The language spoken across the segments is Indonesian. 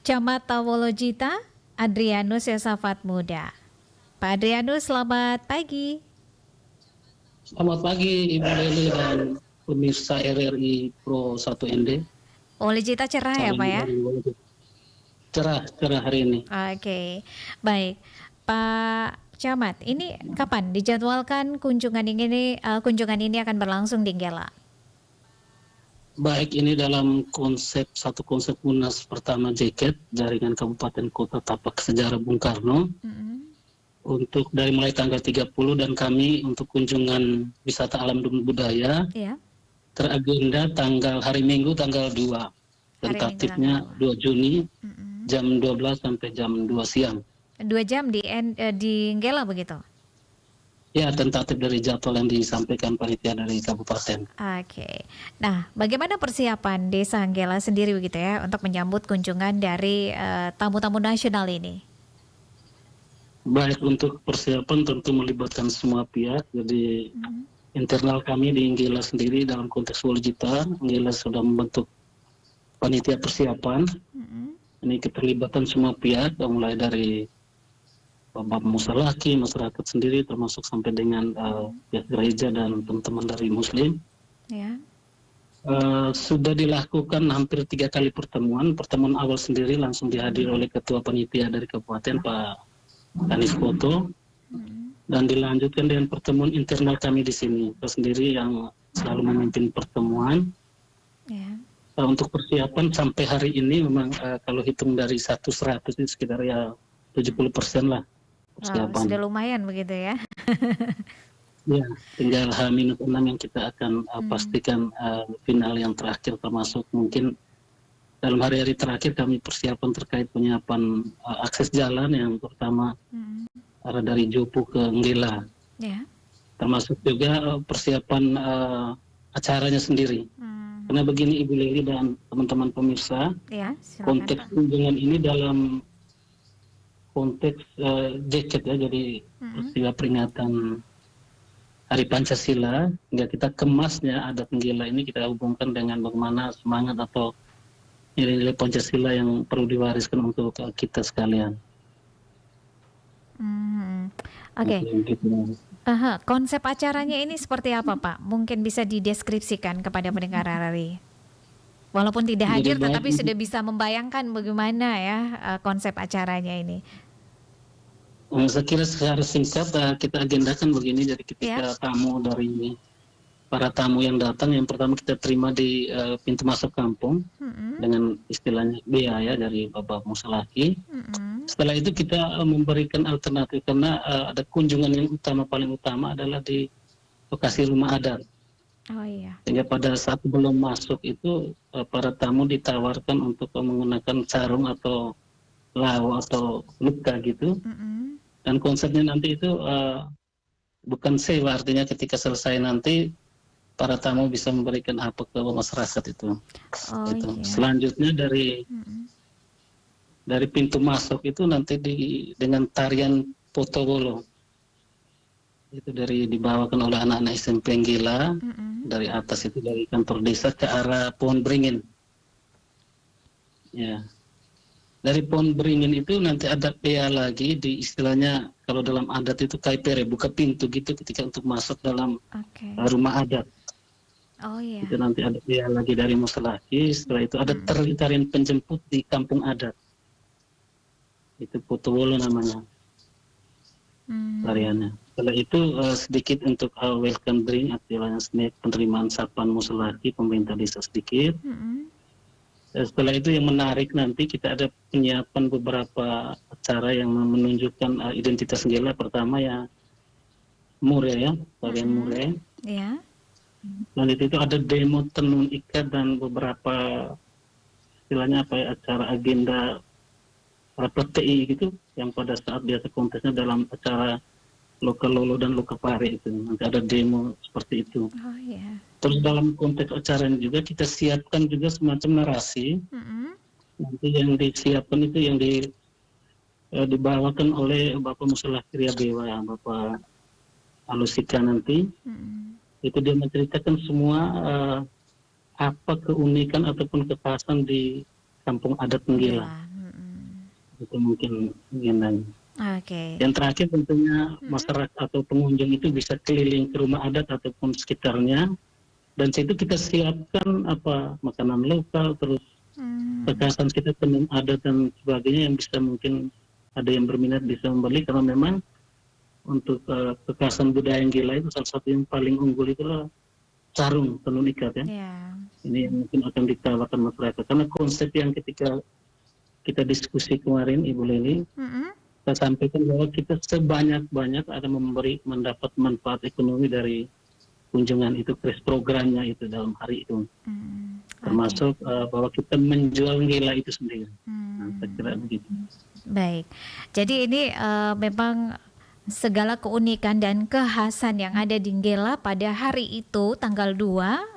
Camat Tawolojita, Adrianus Yosafat Muda. Pak Adrianus, selamat pagi. Selamat pagi Ibu Leli dan pemirsa RRI Pro 1ND. Tawolojita cerah ya Salam Pak ya? dari Wonogiri. Cerah hari ini. Oke, baik. Pak Camat, ini kapan dijadwalkan kunjungan ini akan berlangsung di Gela? Baik, ini dalam satu konsep Munas pertama JKET Jaringan Kabupaten Kota Tapak Sejarah Bung Karno. Untuk dari mulai tanggal 30 dan kami untuk kunjungan wisata alam dan budaya Iya. teragenda hari Minggu tanggal 2. Tentatifnya 2 Juni jam 12 sampai jam 2 siang. 2 jam di Gela begitu? Ya, tentatif dari jadwal yang disampaikan panitia dari kabupaten. Oke. Nah, bagaimana persiapan Desa Gela sendiri begitu ya untuk menyambut kunjungan dari tamu-tamu nasional ini? Baik, untuk persiapan tentu melibatkan semua pihak. Jadi internal kami di Gela sendiri dalam konteks Wolojita, Gela sudah membentuk panitia persiapan. Ini keterlibatan semua pihak, mulai dari Bapak Musalaki, masyarakat sendiri, termasuk sampai dengan pihak gereja dan teman-teman dari Muslim. Ya. Sudah dilakukan hampir 3 kali pertemuan. Pertemuan awal sendiri langsung dihadiri oleh Ketua Panitia dari Kabupaten, Pak Danis Foto, dan dilanjutkan dengan pertemuan internal kami di sini. Saya sendiri yang selalu memimpin pertemuan. Ya. Untuk persiapan sampai hari ini memang kalau hitung dari 100 ini sekitar ya 70% lah. Sudah lumayan begitu ya. Ya, tinggal H-6 yang kita akan pastikan final yang terakhir, termasuk mungkin dalam hari-hari terakhir kami persiapan terkait penyiapan akses jalan yang pertama arah dari Jupu ke Gela. Ya. Termasuk juga persiapan acaranya sendiri. Karena begini Ibu Lili dan teman-teman pemirsa, Ya, konteks kunjungan ini dalam konteks JKET ya, jadi peristiwa peringatan Hari Pancasila, hingga kita kemasnya adat Gela ini kita hubungkan dengan bagaimana semangat atau nilai-nilai Pancasila yang perlu diwariskan untuk kita sekalian. Oke. Konsep acaranya ini seperti apa Pak? Mungkin bisa dideskripsikan kepada pendengar RRI. Walaupun tidak hadir, tetapi sudah bisa membayangkan bagaimana ya konsep acaranya ini. Saya kira secara singkat kita agendakan begini. Jadi ketika para tamu yang datang, yang pertama kita terima di pintu masuk kampung dengan istilahnya bea ya dari Bapak Musalaki. Setelah itu kita memberikan alternatif karena ada kunjungan yang paling utama adalah di lokasi rumah adat. Oh iya. Sehingga pada saat belum masuk itu para tamu ditawarkan untuk menggunakan sarung atau lau atau luka gitu. Dan konsepnya nanti itu bukan sewa, artinya ketika selesai nanti para tamu bisa memberikan apa ke masyarakat itu. Iya. Selanjutnya dari pintu masuk itu nanti dengan tarian Potowolo. Itu dibawakan oleh anak-anak SMP Gela dari atas itu dari kantor desa ke arah Pohon Beringin. Ya. Dari Pohon Beringin itu nanti ada pea lagi di istilahnya kalau dalam adat itu kaipere, buka pintu gitu ketika untuk masuk dalam rumah adat. Oh iya. Itu nanti ada pea lagi dari Musalaki. Setelah itu ada tarian penjemput di kampung adat. Itu Potowolo namanya tariannya. Setelah itu sedikit untuk welcome drink, artinya snack, penerimaan sapaan Musalaki, pemerintah desa sedikit. Setelah itu yang menarik nanti kita ada penyiapan beberapa acara yang menunjukkan identitas Gela. Pertama ya mure ya, tarian mure. Ya. Dan itu ada demo tenun ikat dan beberapa istilahnya acara agenda para PTI gitu yang pada saat biasa kontesnya dalam acara lokal lolo dan lokal pare itu nanti ada demo seperti itu. Oh iya. Terus dalam konteks acara ini juga kita siapkan juga semacam narasi. Nanti yang disiapkan itu yang dibawakan oleh Bapak Musalaki Bewa, Bapak Alusika nanti. Itu dia menceritakan semua apa keunikan ataupun kekhasan di kampung adat Gela. Itu mungkin agendanya. Oke. Yang terakhir tentunya masyarakat atau pengunjung itu bisa keliling ke rumah adat ataupun sekitarnya, dan situ kita siapkan makanan lokal, terus kekhasan kita, tenun adat dan sebagainya, yang bisa mungkin ada yang berminat bisa membeli, karena memang untuk kekhasan budaya Nggila itu salah satu yang paling unggul itulah sarung tenun ikat ya. Ini yang mungkin akan ditawarkan masyarakat, karena konsep yang ketika kita diskusi kemarin Ibu Leli, kita sampaikan bahwa kita sebanyak-banyak ada mendapat manfaat ekonomi dari kunjungan itu, kris programnya itu dalam hari itu, termasuk bahwa kita menjual Nggila itu sendiri. Saya kira begitu. Baik, jadi ini memang segala keunikan dan kekhasan yang ada di Nggila pada hari itu tanggal 2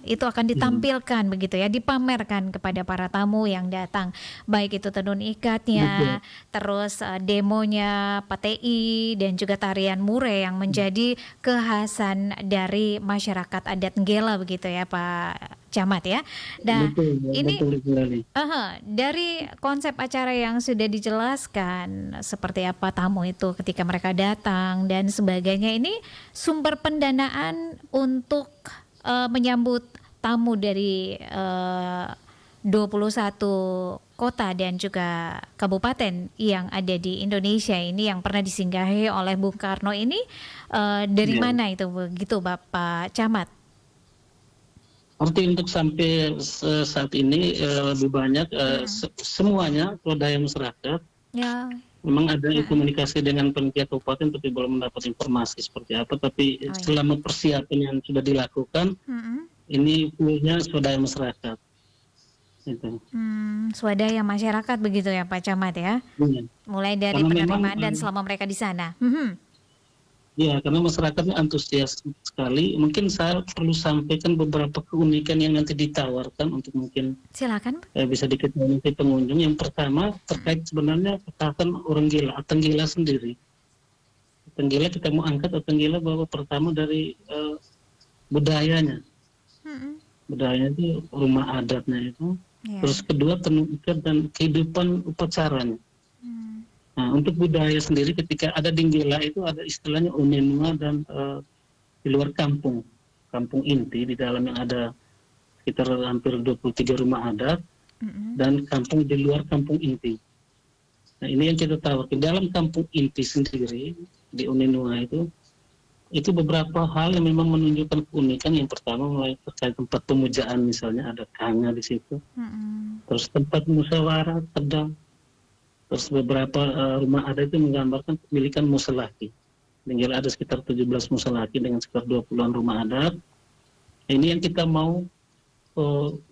itu akan ditampilkan begitu ya, dipamerkan kepada para tamu yang datang, baik itu tenun ikatnya, terus demonya PTI dan juga tarian mure yang menjadi kekhasan dari masyarakat adat Nggila begitu ya Pak Camat ya. Dan ini dari konsep acara yang sudah dijelaskan seperti apa tamu itu ketika mereka datang dan sebagainya, ini sumber pendanaan untuk menyambut tamu dari 21 kota dan juga kabupaten yang ada di Indonesia ini yang pernah disinggahi oleh Bung Karno ini, dari mana itu begitu Bapak Camat? Arti untuk sampai saat ini lebih banyak semuanya swadaya masyarakat. Memang ada komunikasi dengan panitia kabupaten, tapi belum mendapat informasi seperti apa. Tapi selama persiapan yang sudah dilakukan, ini punya swadaya masyarakat. Itu. Swadaya masyarakat begitu ya Pak Camat ya? Mulai dari karena penerimaan dan selama mereka di sana. Ya, karena masyarakatnya antusias sekali. Mungkin saya perlu sampaikan beberapa keunikan yang nanti ditawarkan untuk mungkin silakan bisa diketahui nanti pengunjung. Yang pertama terkait sebenarnya kekhasan orang Nggila, atau Nggila sendiri. Nggila kita mau angkat atau Nggila bahwa pertama dari budayanya. Budayanya itu rumah adatnya itu. Terus kedua tenun ikat dan kehidupan upacaranya. Nah, untuk budaya sendiri ketika ada di Nggila itu ada istilahnya unenua dan di luar kampung inti, di dalam yang ada sekitar hampir 23 rumah adat dan kampung di luar kampung inti. Nah, ini yang kita tahu di dalam kampung inti sendiri di unenua itu beberapa hal yang memang menunjukkan keunikan. Yang pertama mulai terkait tempat pemujaan, misalnya ada kanga di situ, terus tempat musyawarah, pedang. Terus beberapa rumah adat itu menggambarkan kepemilikan musalaki. Di Nggila ada sekitar 17 musalaki dengan sekitar 20-an rumah adat. Ini yang kita mau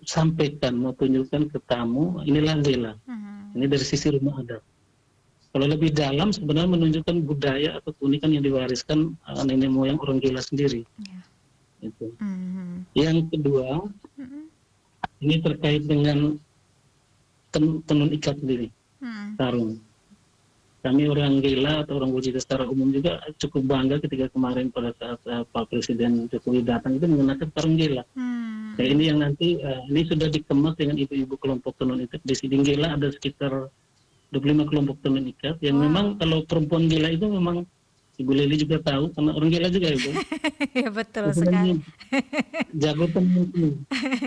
sampaikan, mau tunjukkan ke tamu, inilah Nggila. Ini dari sisi rumah adat. Kalau lebih dalam sebenarnya menunjukkan budaya atau keunikan yang diwariskan nenek moyang orang Nggila sendiri. Itu. Yang kedua, ini terkait dengan tenun ikat sendiri. Sarung. Kami orang Nggila atau orang Wujida secara umum juga cukup bangga ketika kemarin pada saat Pak Presiden Jokowi datang itu menggunakan sarung Nggila. Nah, ini yang nanti ini sudah dikemas dengan ibu-ibu kelompok tenun ikat. Di sini Nggila ada sekitar 25 kelompok tenun ikat yang memang kalau perempuan Nggila itu memang Ibu Leli juga tahu karena orang Nggila juga Ibu. Ya betul sekali. Jago tenun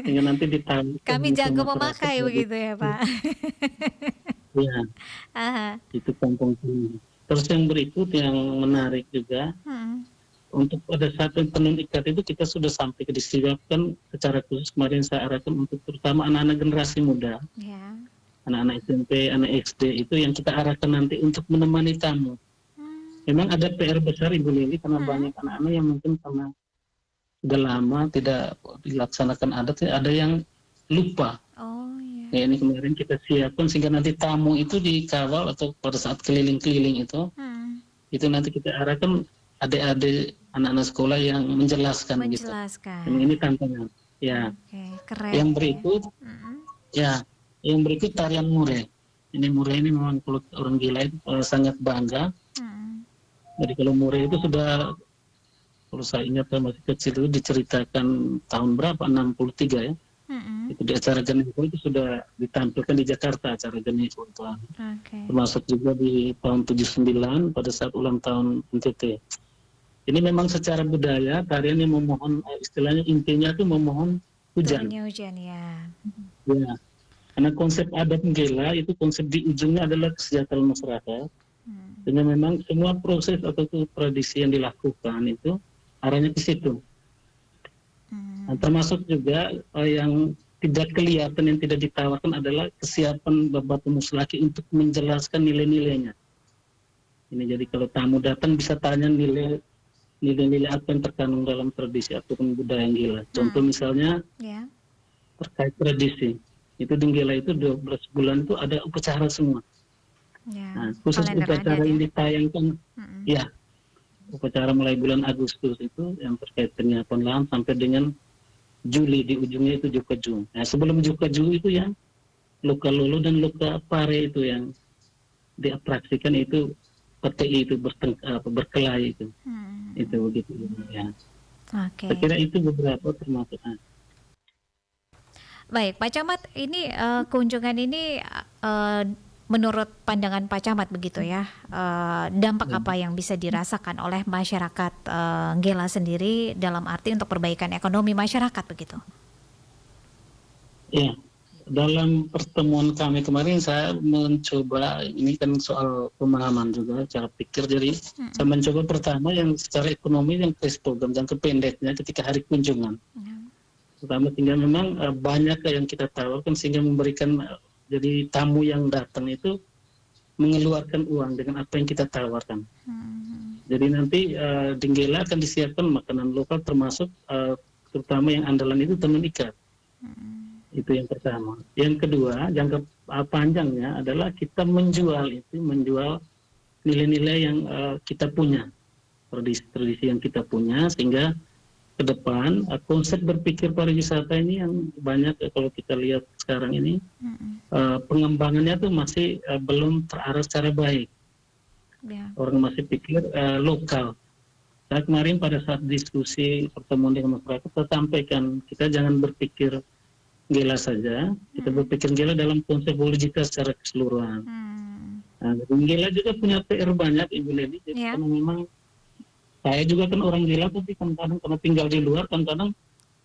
sehingga nanti ditahu. Kami jago memakai begitu ya Pak. Ya, itu kampung tenun. Terus yang berikut yang menarik juga, untuk pada saat tenun ikat itu kita sudah sampai ke disiapkan secara khusus kemarin saya arahkan untuk terutama anak-anak generasi muda, anak-anak SMP, anak SD itu yang kita arahkan nanti untuk menemani tamu. Memang ada PR besar Ibu Lili karena banyak anak-anak yang mungkin karena sudah lama tidak dilaksanakan adat, ada yang lupa. Ya, ini kemarin kita siapkan sehingga nanti tamu itu dikawal atau pada saat keliling-keliling itu nanti kita arahkan adik-adik anak-anak sekolah yang menjelaskan. Gitu. Ini tantangan. Ya. Keren. Yang berikut, yang berikut tarian mure. Ini mure ini memang kalau orang Nggila itu sangat bangga. Jadi kalau mure itu sudah, kalau saya ingat masih kecil itu diceritakan tahun berapa 63 ya. Mm-mm. Itu di acara Genevo itu sudah ditampilkan di Jakarta acara Genevo itu. Termasuk juga di tahun 79 pada saat ulang tahun NTT. Ini memang secara budaya tarian yang memohon istilahnya intinya itu memohon hujan. Turunnya hujan ya. Ya. Karena konsep adat Nggela itu konsep di ujungnya adalah kesejahteraan masyarakat. Sehingga memang semua proses atau tradisi yang dilakukan itu arahnya ke situ. Nah, termasuk juga yang tidak kelihatan, yang tidak ditawarkan adalah kesiapan bapak pemus laki untuk menjelaskan nilai-nilainya. Ini jadi kalau tamu datang bisa tanya nilai-nilai apa yang terkandung dalam tradisi ataupun budaya Nggela. Contoh misalnya terkait tradisi. Itu di Nggela itu 12 bulan itu ada upacara semua. Nah, khusus upacara yang ditayangkan, ya upacara mulai bulan Agustus itu yang terkait penyiapan lahan sampai dengan Juli, di ujungnya itu Jukaju. Nah, sebelum Jukaju itu yang Luka Lolo dan Luka Pare itu yang diatraksikan itu PTI itu berkelahi itu. Itu begitu ya. Saya kira itu beberapa termasuk. Baik, Pak Camat, ini kunjungan ini menurut pandangan Pak Camat begitu ya, dampak apa yang bisa dirasakan oleh masyarakat Nggela sendiri dalam arti untuk perbaikan ekonomi masyarakat begitu? Ya, dalam pertemuan kami kemarin saya mencoba, ini kan soal pemahaman juga cara pikir, jadi saya mencoba pertama yang secara ekonomi yang case program jangka pendeknya ketika hari kunjungan. Pertama tinggal memang banyak yang kita tawarkan sehingga memberikan jadi tamu yang datang itu mengeluarkan uang dengan apa yang kita tawarkan. Jadi nanti di Nggela akan disiapkan makanan lokal termasuk terutama yang andalan itu tenun ikat. Itu yang pertama. Yang kedua, jangka panjangnya adalah kita menjual nilai-nilai yang kita punya, tradisi yang kita punya, sehingga ke depan konsep berpikir pariwisata ini yang banyak kalau kita lihat sekarang ini pengembangannya tuh masih belum terarah secara baik. Orang masih pikir lokal. Saya kemarin pada saat diskusi pertemuan dengan masyarakat saya sampaikan kita jangan berpikir Nggela saja, kita berpikir Nggela dalam konsep holistitas secara keseluruhan. Nah, Nggela juga punya PR banyak, Ibu Leli, jadi karena memang saya juga kan orang Nggela, tapi kadang-kadang karena tinggal di luar, kadang-kadang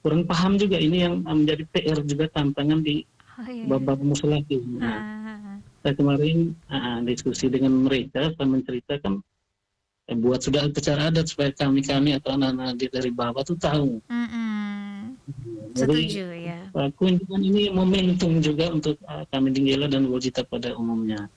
kurang paham juga ini yang menjadi PR juga tantangan di bapak musolaki. Saya kemarin diskusi dengan mereka, saya menceritakan buat sudah acara adat supaya kami atau anak-anak dari bawah tuh tahu. Jadi kunjungan ini momentum juga untuk kami di Nggela dan Wojita pada umumnya.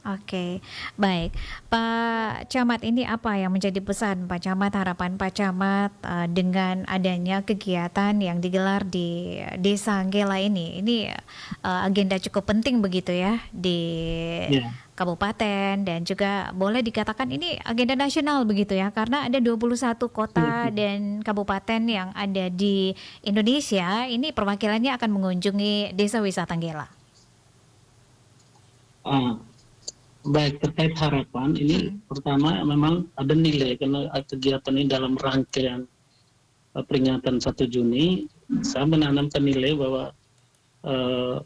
Oke, baik. Pak Camat, ini apa yang menjadi pesan Pak Camat, harapan Pak Camat dengan adanya kegiatan yang digelar di Desa Nggela ini? Ini agenda cukup penting begitu ya di kabupaten dan juga boleh dikatakan ini agenda nasional begitu ya, karena ada 21 kota dan kabupaten yang ada di Indonesia. Ini perwakilannya akan mengunjungi Desa Wisata Nggela. Baik, terkait harapan ini pertama memang ada nilai karena kegiatan ini dalam rangkaian peringatan 1 Juni saya menanamkan nilai bahwa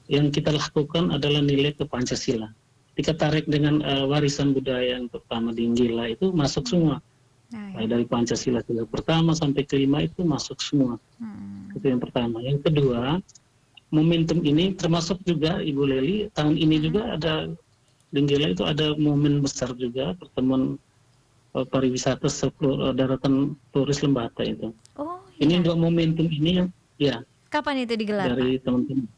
yang kita lakukan adalah nilai ke Pancasila. Ketika tarik dengan warisan budaya yang pertama di Nggela itu masuk semua. Dari Pancasila pertama sampai kelima itu masuk semua. Itu yang pertama. Yang kedua, momentum ini termasuk juga Ibu Leli, tahun ini juga ada di Nggela itu ada momen besar juga pertemuan pariwisata daratan turis Lembata itu. Ini dua momentum ini yang Kapan itu digelar? Dari teman-teman.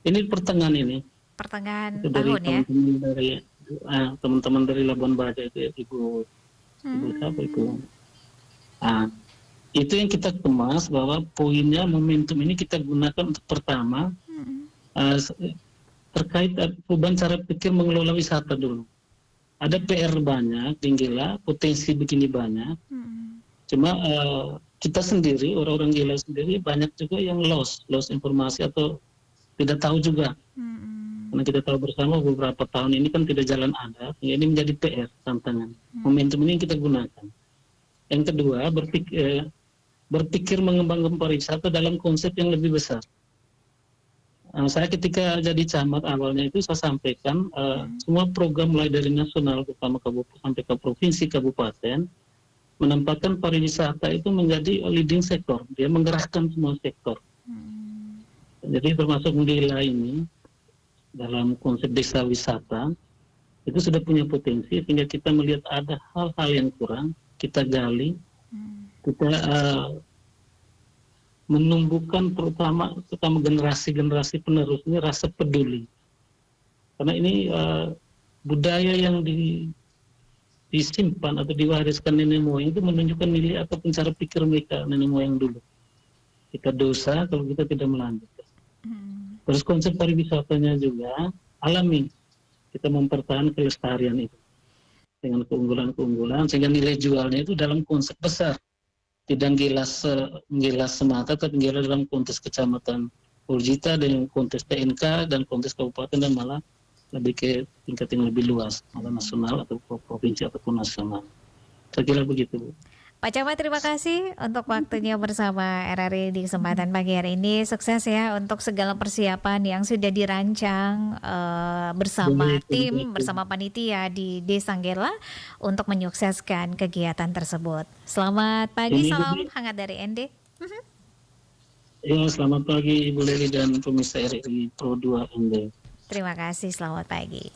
Ini pertengahan ini. Pertengahan itu tahun ya? Teman-teman dari Labuan Bajo itu Ibu siapa itu? Itu yang kita kemas bahwa poinnya momentum ini kita gunakan untuk pertama terkait perubahan cara pikir mengelola wisata dulu. Ada PR banyak di Nggela, potensi begini banyak. Cuma kita sendiri, orang-orang Nggela sendiri banyak juga yang lost informasi atau tidak tahu juga. Karena kita tahu bersama beberapa tahun ini kan tidak jalan adat, ini menjadi PR tantangan. Momentum ini kita gunakan. Yang kedua, berpikir mengembangkan pariwisata dalam konsep yang lebih besar. Saya ketika jadi camat awalnya itu saya sampaikan semua program mulai dari nasional pertama sampai ke provinsi kabupaten menempatkan pariwisata itu menjadi leading sektor, dia menggerakkan semua sektor. Jadi termasuk Nggila ini dalam konsep desa wisata itu sudah punya potensi sehingga kita melihat ada hal-hal yang kurang, kita gali, kita menumbuhkan terutama generasi-generasi penerus ini rasa peduli. Karena ini budaya yang disimpan atau diwariskan nenek moyang itu menunjukkan nilai ataupun cara pikir mereka nenek moyang dulu. Kita dosa kalau kita tidak melanjutkan. Terus konsep pariwisatanya juga alami. Kita mempertahankan kelestarian itu dengan keunggulan-keunggulan sehingga nilai jualnya itu dalam konsep besar. Tidak gilas semata, tapi gilas dalam konteks kecamatan Urjita, dengan konteks TNK dan konteks kabupaten dan malah lebih ke tingkat yang lebih luas, malah nasional atau provinsi ataupun nasional. Saya kira begitu, Bu. Pak Camat, terima kasih untuk waktunya bersama RRI di kesempatan pagi hari ini. Sukses ya untuk segala persiapan yang sudah dirancang bersama tim, bersama panitia di Desa Nggela untuk menyukseskan kegiatan tersebut. Selamat pagi, salam hangat dari ND. Ya, selamat pagi Ibu Leli dan pemirsa RRI Pro 2 ND. Terima kasih, selamat pagi.